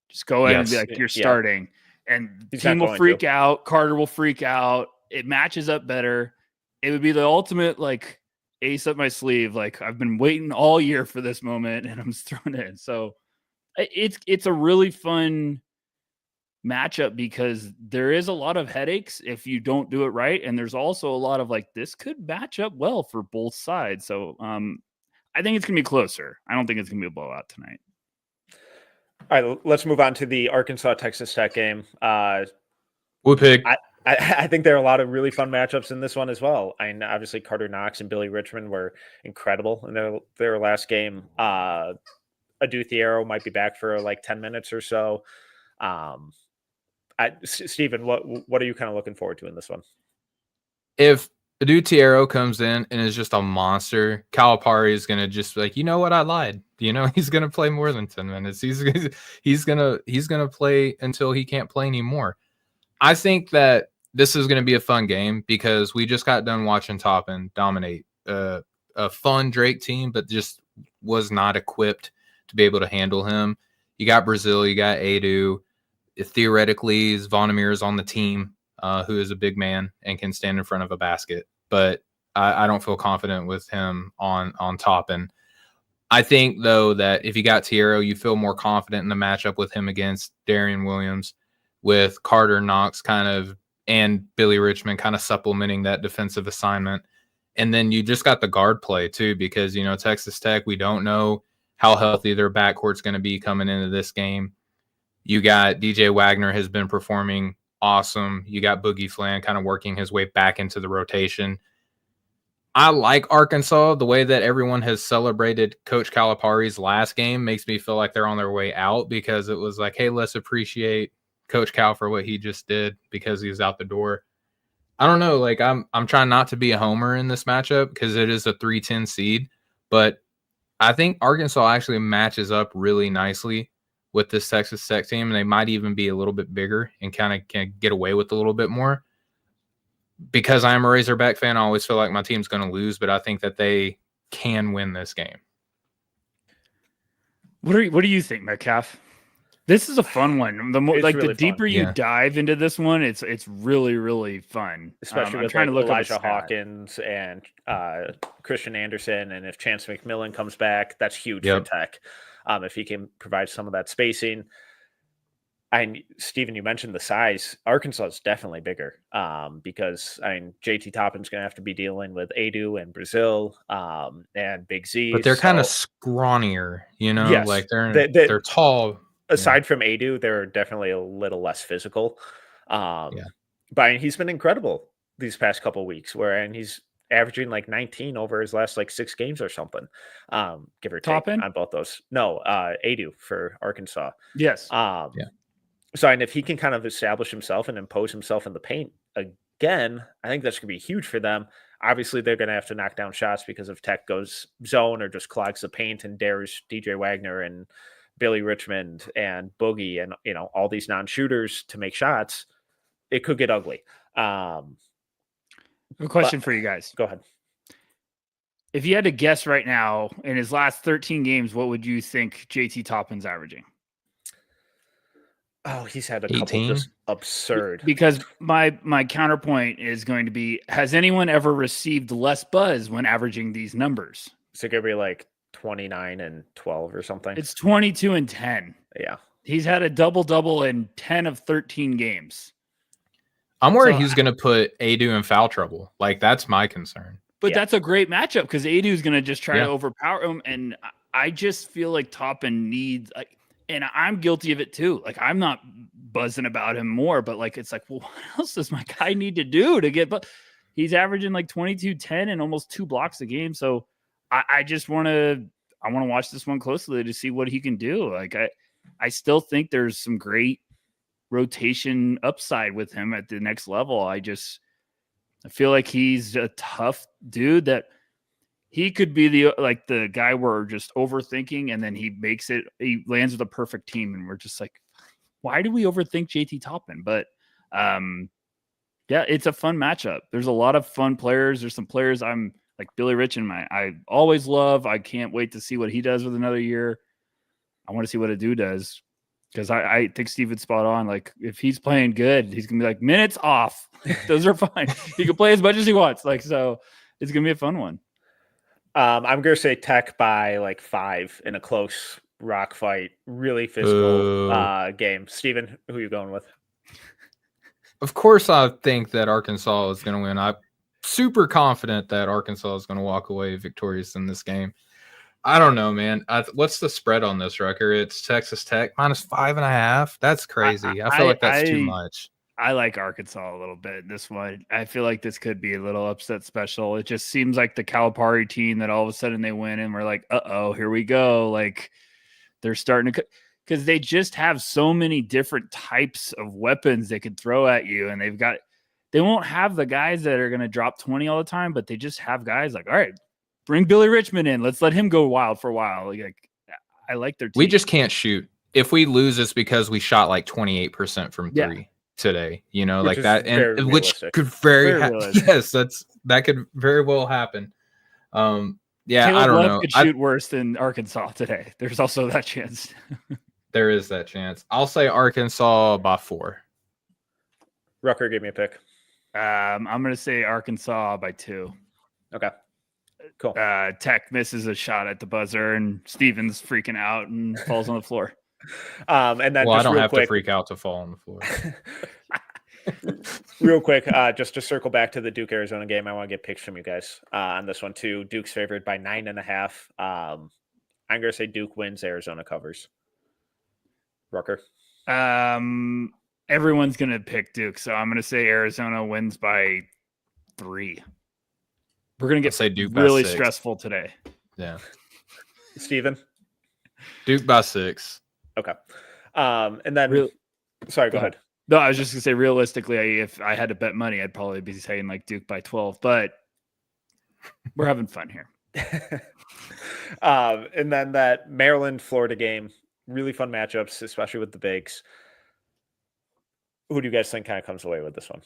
Just go ahead and be like, you're starting. And the team will freak out. Carter will freak out. It matches up better. It would be the ultimate, like, ace up my sleeve. Like, I've been waiting all year for this moment, and I'm just throwing it in. So it's a really fun matchup because there is a lot of headaches if you don't do it right. And there's also a lot of, like, this could match up well for both sides. So I think it's going to be closer. I don't think it's going to be a blowout tonight. All right, let's move on to the Arkansas-Texas Tech game. We'll pick. I think there are a lot of really fun matchups in this one as well. And obviously Carter Knox and Billy Richmond were incredible in their last game. Adu Thiero might be back for like 10 minutes or so. Steven, what are you kind of looking forward to in this one? If Adu Thiero comes in and is just a monster, Calipari is going to just be like, you know what, I lied. He's going to play more than 10 minutes. He's going to play until he can't play anymore. I think that this is going to be a fun game because we just got done watching Toppin dominate a fun Drake team, but just was not equipped to be able to handle him. You got Brazil, you got Adu. Theoretically, Vonnemeer is on the team, who is a big man and can stand in front of a basket, but I don't feel confident with him on Toppin. I think, though, that if you got Thiero, you feel more confident in the matchup with him against Darian Williams, with Carter Knox and Billy Richmond kind of supplementing that defensive assignment. And then you just got the guard play too, because, Texas Tech, we don't know how healthy their backcourt's going to be coming into this game. You got DJ Wagner has been performing awesome. You got Boogie Flan kind of working his way back into the rotation. I like Arkansas. The way that everyone has celebrated Coach Calipari's last game makes me feel like they're on their way out, because it was like, hey, let's appreciate Coach Cal for what he just did because he's out the door. I don't know. Like, I'm trying not to be a homer in this matchup because it is a 3-10 seed, but I think Arkansas actually matches up really nicely with this Texas Tech team, and they might even be a little bit bigger and kind of can get away with a little bit more. Because I am a Razorback fan, I always feel like my team's going to lose, but I think that they can win this game. What do you think, Metcalf? This is a fun one. The deeper you dive into this one, it's really, really fun. Especially with trying to look Elijah Hawkins and Christian Anderson, and if Chance McMillan comes back, that's huge for Tech. If he can provide some of that spacing. Steven, you mentioned the size. Arkansas is definitely bigger because JT Toppin's going to have to be dealing with Adu and Brazil and Big Z. But they're kind of scrawnier, Yes, like they're tall. Aside from Adu, they're definitely a little less physical. But he's been incredible these past couple of weeks, and he's averaging like 19 over his last like 6 games or something, give or take Toppin? on both those. No, Adu for Arkansas. Yes. Yeah. So, and if he can kind of establish himself and impose himself in the paint again, I think that's going to be huge for them. Obviously, they're going to have to knock down shots because if Tech goes zone or just clogs the paint and dares DJ Wagner and Billy Richmond and Boogie and, all these non-shooters to make shots, it could get ugly. A question for you guys. Go ahead. If you had to guess right now, in his last 13 games, what would you think JT Toppin's averaging? Oh, he's had a 18? couple just absurd. Because my counterpoint is going to be, has anyone ever received less buzz when averaging these numbers? Is it going to be like 29 and 12 or something? It's 22 and 10. Yeah. He's had a double-double in 10 of 13 games. I'm worried he's going to put Adu in foul trouble. Like, that's my concern. But that's a great matchup because Adu is going to just try to Yeah. overpower him. And I just feel like Toppin needs, like, and I'm guilty of it too. Like, I'm not buzzing about him more, but like, it's like, well, what else does my guy need to do to get, but he's averaging like 22, 10 and almost 2 blocks a game. So I just want to watch this one closely to see what he can do. Like, I still think there's some great rotation upside with him at the next level. I feel like he's a tough dude that he could be the guy we're just overthinking, and then he lands with a perfect team, and we're just like, why do we overthink JT Toppin? But yeah, it's a fun matchup. There's a lot of fun players. There's some players I'm like Billy Richmond, I always love. I can't wait to see what he does with another year. I want to see what Adu does. Because I think Steven's spot on. Like, if he's playing good, he's going to be like, minutes off. Those are fine. He can play as much as he wants. Like, so it's going to be a fun one. I'm going to say Tech by like 5 in a close rock fight. Really physical game. Steven, who are you going with? Of course, I think that Arkansas is going to win. I'm super confident that Arkansas is going to walk away victorious in this game. I don't know, man. What's the spread on this, Rucker? It's Texas Tech -5.5. That's crazy. I feel like that's too much. I like Arkansas a little bit. This one, I feel like this could be a little upset special. It just seems like the Calipari team that all of a sudden they win and we're like, uh-oh, here we go. Like, they're starting to, because they just have so many different types of weapons they could throw at you. And they won't have the guys that are going to drop 20 all the time, but they just have guys like, all right, bring Billy Richmond in. Let's let him go wild for a while. Like, I like their team. We just can't shoot. If we lose, it's because we shot like 28% from 3 today. You know, Which like that, and which could that could very well happen. Yeah, Caleb I don't Love know. Could shoot worse than Arkansas today. There's also that chance. There is that chance. I'll say Arkansas by 4. Rucker, give me a pick. I'm going to say Arkansas by 2. Okay. Cool. Tech misses a shot at the buzzer, and Steven's freaking out and falls on the floor. And then I just don't real have quick, to freak out to fall on the floor. real quick, just to circle back to the Duke Arizona game, I want to get picks from you guys on this one too. Duke's favored by 9.5. I'm going to say Duke wins, Arizona covers. Rucker. Everyone's going to pick Duke, so I'm going to say Arizona wins by 3. We're going to get Duke really by 6. stressful today. Yeah. Steven? Duke by 6. Okay. And then, sorry, go ahead. No, I was just going to say, realistically, if I had to bet money, I'd probably be saying like Duke by 12, but we're having fun here. And then that Maryland-Florida game, really fun matchups, especially with the bigs. Who do you guys think kind of comes away with this one?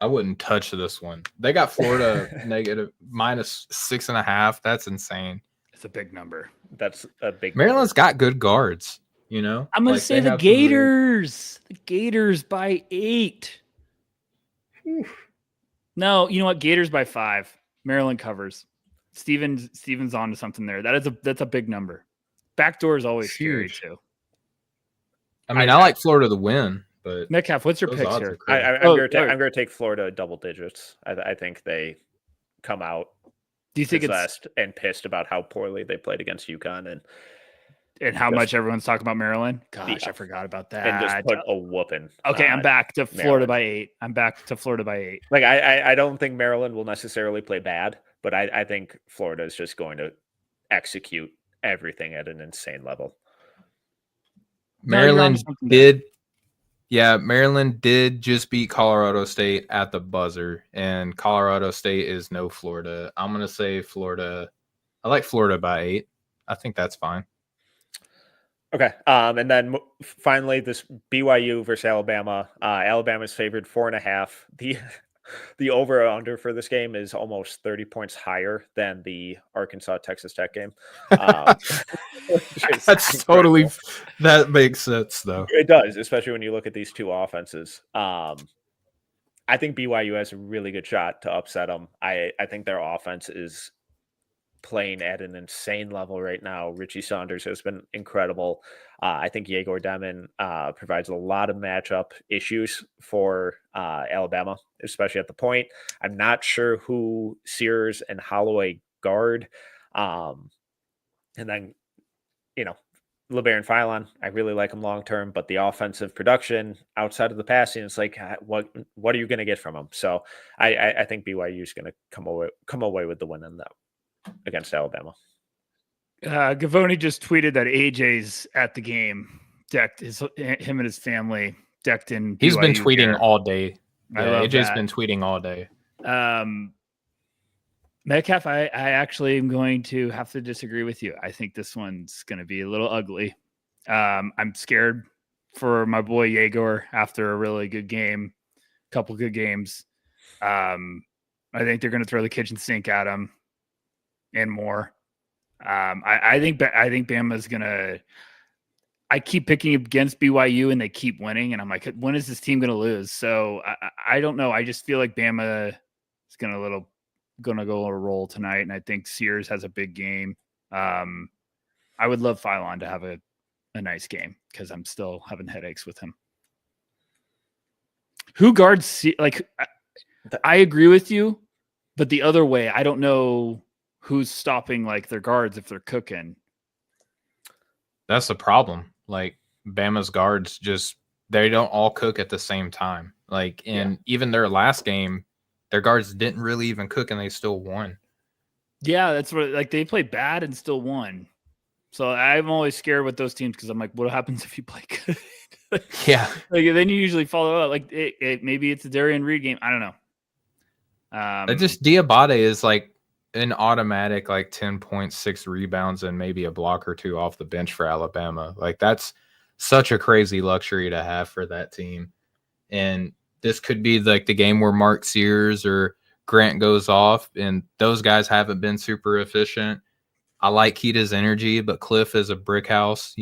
I wouldn't touch this one. They got Florida negative -6.5. That's insane. It's a big number. That's a big Maryland's got good guards, you know? I'm going to say the Gators. The Gators by 8. No, you know what? Gators by 5. Maryland covers. Steven's on to something there. That's a big number. Backdoor is always scary too. I mean, I like Florida to win, but Metcalf, what's your picks here? I'm going to take Florida double digits. I think they come out. Do you think it's and pissed about how poorly they played against UConn, and And how much everyone's talking about Maryland. Gosh, Yeah. I forgot about that. And just put a whooping. Okay, I'm back to Florida Maryland. by 8. Like I don't think Maryland will necessarily play bad, but I think Florida is just going to execute everything at an insane level. Maryland did just beat Colorado State at the buzzer, and Colorado State is no Florida. I'm going to say Florida. I like Florida by 8. I think that's fine. Okay. And then finally, this BYU versus Alabama. Alabama's favored 4.5. The over or under for this game is almost 30 points higher than the Arkansas Texas Tech game. That's totally, that makes sense though. It does, especially when you look at these two offenses. I think BYU has a really good shot to upset them. I think their offense is playing at an insane level right now. Richie Saunders has been incredible. I think Yegor Demon provides a lot of matchup issues for Alabama, especially at the point. I'm not sure who Sears and Holloway guard. And then, LeBaron Philon, I really like him long term, but the offensive production outside of the passing, it's like, what are you going to get from him? So I think BYU is going to come away with the win in that against Alabama. Gavoni just tweeted that AJ's at the game, decked him and his family decked in. He's BYU been tweeting gear. all day. Yeah, AJ's been tweeting all day. Metcalf, I actually am going to have to disagree with you. I think this one's going to be a little ugly. I'm scared for my boy Yegor after a really good game, couple good games. I think they're going to throw the kitchen sink at him and more. I think Bama's going to. I keep picking against BYU and they keep winning, and I'm like, when is this team going to lose? So I don't know. I just feel like Bama is going to go a roll tonight, and I think Sears has a big game. I would love Philon to have a nice game because I'm still having headaches with him. Who guards? I agree with you, but the other way, I don't know who's stopping like their guards if they're cooking. That's the problem. Like Bama's guards they don't all cook at the same time. Like even their last game, their guards didn't really even cook and they still won. Yeah, that's what they played bad and still won. So I'm always scared with those teams because I'm like, what happens if you play good? Yeah. Then you usually follow up. Like maybe it's a Darian Reed game. I don't know. Diabate is like an automatic 10.6 rebounds and maybe a block or two off the bench for Alabama. Like that's such a crazy luxury to have for that team. And this could be like the game where Mark Sears or Grant goes off, and those guys haven't been super efficient. I like Keita's energy, but Cliff is a brick house,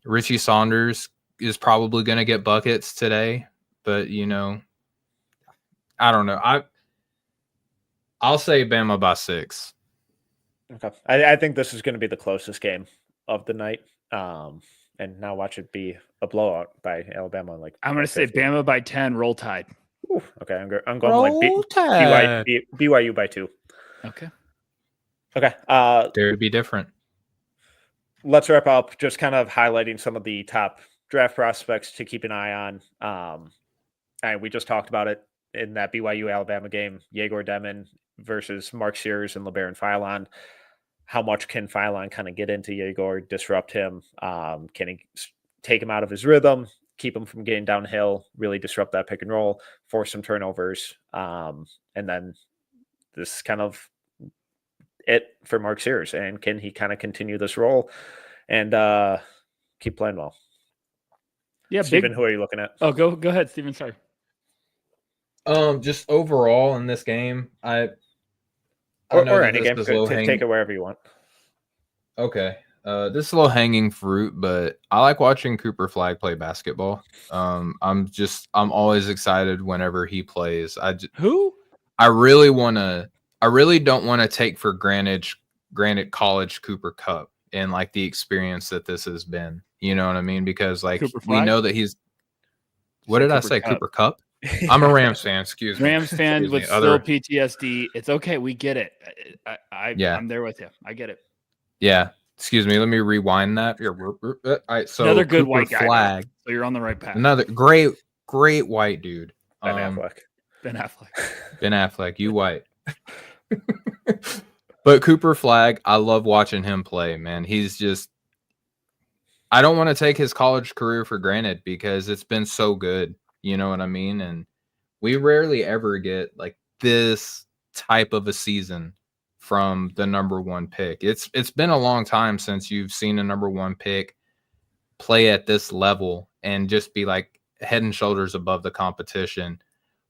Richie Saunders is probably going to get buckets today, but I don't know. I'll say Bama by 6. Okay. I think this is going to be the closest game of the night. And now watch it be a blowout by Alabama. I'm going to say Bama by 10, roll tide. Ooh, okay. I'm going BYU by 2. Okay. Okay. Dare to be different. Let's wrap up just kind of highlighting some of the top draft prospects to keep an eye on. And we just talked about it in that BYU Alabama game, Yegor Demon versus Mark Sears and LeBaron Philon. How much can Philon kind of get into Yegor, disrupt him? Can he take him out of his rhythm, keep him from getting downhill, really disrupt that pick and roll, force some turnovers? And then this is kind of it for Mark Sears. And can he kind of continue this role and keep playing well? Yeah, Steven, who are you looking at? Oh, go ahead, Steven. Sorry. Just overall in this game, or any game. Take it wherever you want. Okay. This is a low hanging fruit, but I like watching Cooper Flagg play basketball. I'm always excited whenever he plays. I really don't want to take for granted college Cooper Cup and the experience that this has been. You know what I mean? Because we know that he's. What did I say? Cooper Cup? I'm a Rams fan. Excuse me. Rams fan with still PTSD. It's okay. We get it. I'm there with you. I get it. Yeah. Excuse me. Let me rewind that. All right. So Another good Cooper white guy. Flag. So you're on the right path. Another great white dude. Ben Affleck. Ben Affleck. Ben Affleck, you white. But Cooper Flag, I love watching him play, man. He's just, I don't want to take his college career for granted because it's been so good. You know what I mean? And we rarely ever get like this type of a season from the number one pick. It's been a long time since you've seen a number one pick play at this level and just be like head and shoulders above the competition,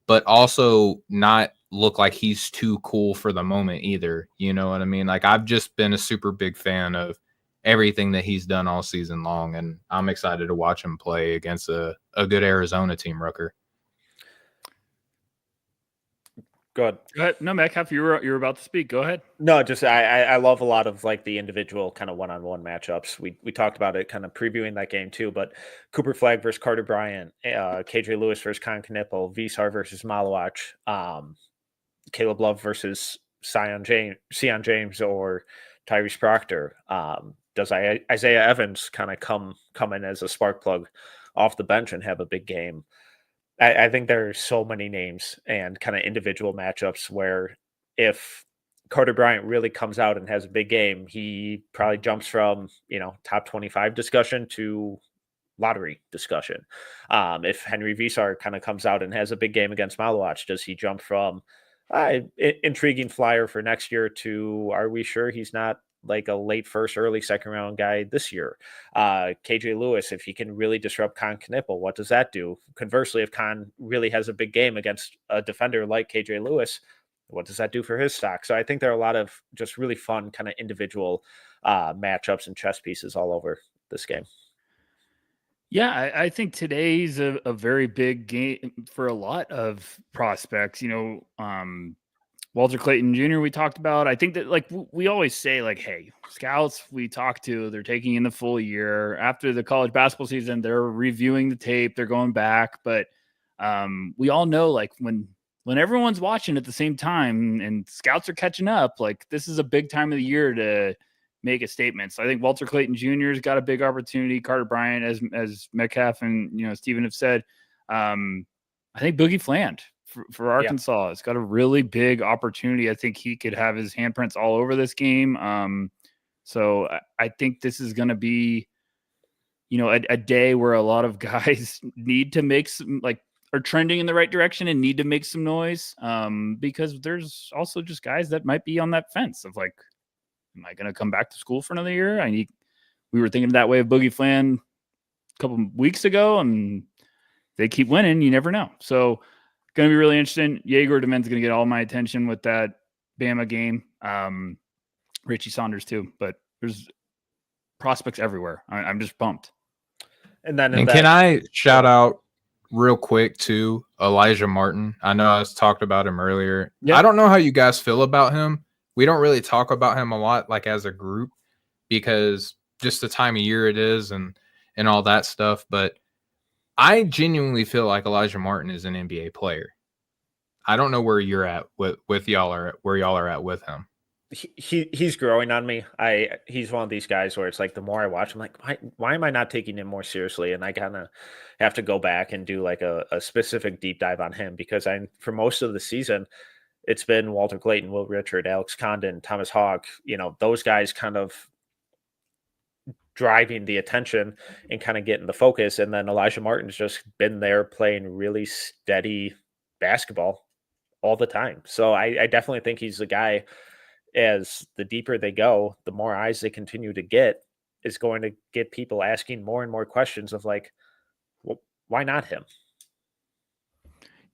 but also not look like he's too cool for the moment either. You know what I mean? Like, I've just been a super big fan of everything that he's done all season long, and I'm excited to watch him play against a good Arizona team, Rucker. Go ahead. No, Metcalf, you were about to speak. Go ahead. No, just I love a lot of like the individual kind of one-on-one matchups. We talked about it kind of previewing that game too, but Cooper Flag versus Carter Bryant, KJ Lewis versus Con Knipple, Visar versus Malawach, Caleb Love versus Sion James or Tyrese Proctor. Does Isaiah Evans kind of come in as a spark plug off the bench and have a big game? I think there are so many names and kind of individual matchups where if Carter Bryant really comes out and has a big game, he probably jumps from, top 25 discussion to lottery discussion. If Henry Visar kind of comes out and has a big game against Malawach, does he jump from intriguing flyer for next year to, are we sure he's not like a late first, early second round guy this year? KJ Lewis, if he can really disrupt Con Knipple, what does that do? Conversely, if Con really has a big game against a defender like KJ Lewis, what does that do for his stock? So I think there are a lot of just really fun kind of individual matchups and chess pieces all over this game. Yeah, I think today's a very big game for a lot of prospects. Walter Clayton Jr. we talked about. I think that like we always say like, hey, scouts we talk to, they're taking in the full year. After the college basketball season, they're reviewing the tape, they're going back. But we all know like when everyone's watching at the same time and scouts are catching up, like this is a big time of the year to make a statement. So I think Walter Clayton Jr. has got a big opportunity. Carter Bryant, as Metcalf and Stephen have said. I think Boogie Fland for Arkansas has got a really big opportunity. I think he could have his handprints all over this game. So I think this is going to be, a day where a lot of guys need to make some are trending in the right direction and need to make some noise. Because there's also just guys that might be on that fence of like, am I going to come back to school for another year? We were thinking that way of Boogie Fland a couple of weeks ago, and they keep winning. You never know. So going to be really interesting. Jaeger Dement's going to get all my attention with that Bama game. Richie Saunders too, but there's prospects everywhere. I'm just pumped. And can I shout out real quick to Elijah Martin? I know I was talked about him earlier. Yep. I don't know how you guys feel about him. We don't really talk about him a lot, like as a group, because just the time of year it is and all that stuff. But I genuinely feel like Elijah Martin is an NBA player. I don't know where you're at with y'all are where y'all are at with him. He's growing on me. He's one of these guys where it's like the more I watch, I'm like, why am I not taking him more seriously? And I kind of have to go back and do like a specific deep dive on him because for most of the season, it's been Walter Clayton, Will Richard, Alex Condon, Thomas Hogg, those guys kind of driving the attention and kind of getting the focus. And then Elijah Martin's just been there playing really steady basketball all the time. So I definitely think he's the guy, as the deeper they go, the more eyes they continue to get, is going to get people asking more and more questions of like, well, why not him?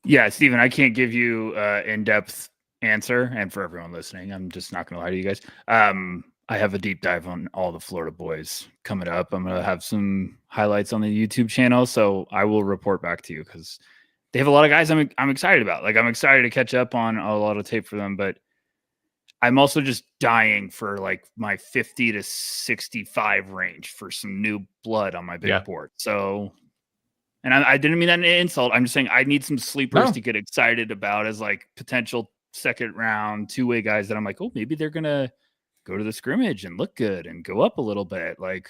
Yeah, Stephen, I can't give you in-depth answer. And for everyone listening, I'm just not going to lie to you guys. I have a deep dive on all the Florida boys coming up. I'm going to have some highlights on the YouTube channel. So I will report back to you because they have a lot of guys I'm excited about. Like I'm excited to catch up on a lot of tape for them, but I'm also just dying for like my 50 to 65 range for some new blood on my big board. So, and I didn't mean that in an insult. I'm just saying I need some sleepers to get excited about as like potential second round two-way guys that I'm like, oh, maybe they're going to go to the scrimmage and look good and go up a little bit. Like,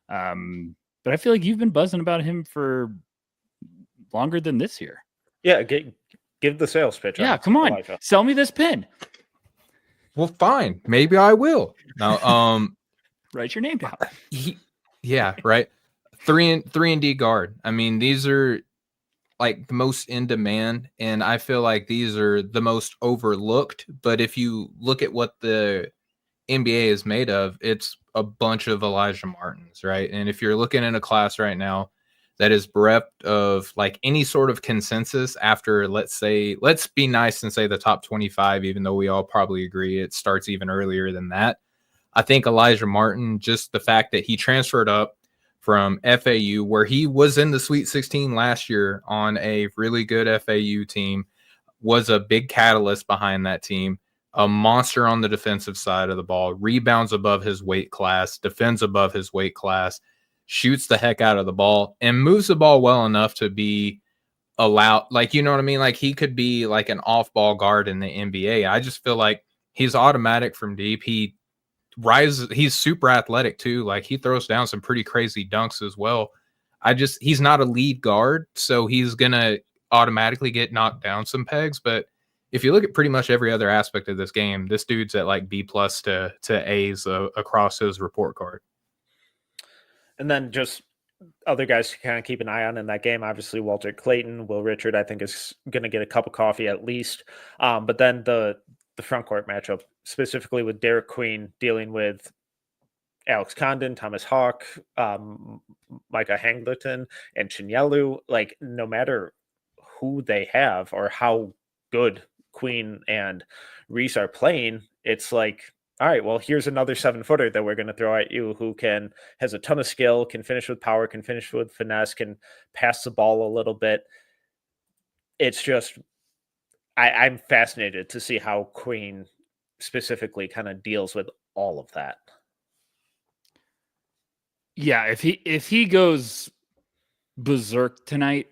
but I feel like you've been buzzing about him for longer than this year. Yeah, give the sales pitch. Yeah, come on, sell me this pin. Well, fine, maybe I will. Now, write your name down. Yeah, right. 3 and D guard. I mean, these are like the most in demand, and I feel like these are the most overlooked. But if you look at what the NBA is made of, it's a bunch of Elijah Martins, right? And if you're looking in a class right now that is bereft of like any sort of consensus after, let's be nice and say the top 25, even though we all probably agree it starts even earlier than that. I think Elijah Martin, just the fact that he transferred up from FAU, where he was in the Sweet 16 last year on a really good FAU team, was a big catalyst behind that team. A monster on the defensive side of the ball, rebounds above his weight class, defends above his weight class, shoots the heck out of the ball, and moves the ball well enough to be allowed. Like, you know what I mean? Like, he could be like an off-ball guard in the NBA. I just feel like he's automatic from deep. He rises. He's super athletic too. Like, he throws down some pretty crazy dunks as well. He's not a lead guard, so he's going to automatically get knocked down some pegs. But if you look at pretty much every other aspect of this game, this dude's at like B+ to A's across his report card. And then just other guys to kind of keep an eye on in that game. Obviously, Walter Clayton, Will Richard, I think is going to get a cup of coffee at least. But then the front court matchup, specifically with Derek Queen dealing with Alex Condon, Thomas Hawk, Micah Hangleton, and Chinyelu. Like, no matter who they have or how good Queen and Reese are playing, it's like, all right, well, here's another 7-footer that we're going to throw at you who has a ton of skill, can finish with power, can finish with finesse, can pass the ball a little bit. It's just, I'm fascinated to see how Queen specifically kind of deals with all of that. Yeah, if he goes berserk tonight,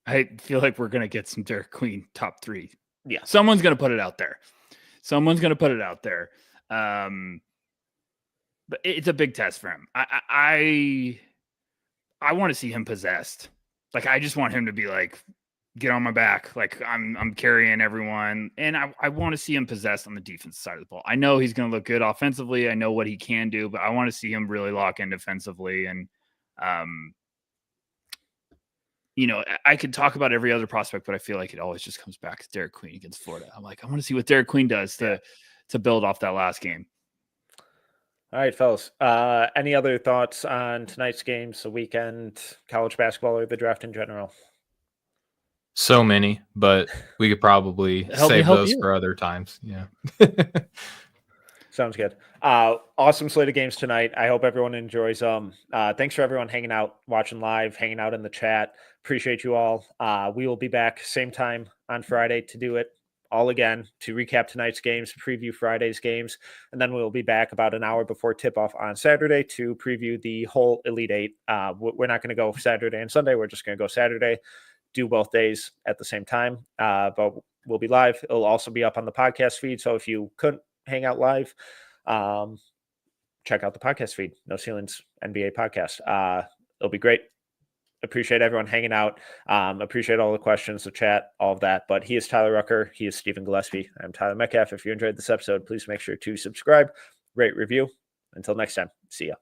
I feel like we're going to get some Derek Queen top 3. Yeah. Someone's going to put it out there. But it's a big test for him. I want to see him possessed. Like, I just want him to be like, get on my back. Like, I'm carrying everyone. And I want to see him possessed on the defensive side of the ball. I know he's going to look good offensively. I know what he can do, but I want to see him really lock in defensively. And, you know, I could talk about every other prospect, but I feel like it always just comes back to Derek Queen against Florida. I'm like, I want to see what Derek Queen does to build off that last game. All right, fellas. Any other thoughts on tonight's games, the weekend, college basketball, or the draft in general? So many, but we could probably save those for other times. Yeah. Sounds good. Awesome slate of games tonight. I hope everyone enjoys them. Thanks for everyone hanging out, watching live, hanging out in the chat. Appreciate you all. We will be back same time on Friday to do it all again, to recap tonight's games, preview Friday's games, and then we'll be back about an hour before tip-off on Saturday to preview the whole Elite Eight. We're not going to go Saturday and Sunday. We're just going to go Saturday, do both days at the same time, but we'll be live. It'll also be up on the podcast feed, so if you couldn't hang out live, check out the podcast feed, No Ceilings NBA podcast. It'll be great. Appreciate everyone hanging out. Appreciate all the questions, the chat, all of that. But he is Tyler Rucker. He is Stephen Gillaspie. I'm Tyler Metcalf. If you enjoyed this episode, please make sure to subscribe, rate, review. Until next time, see ya.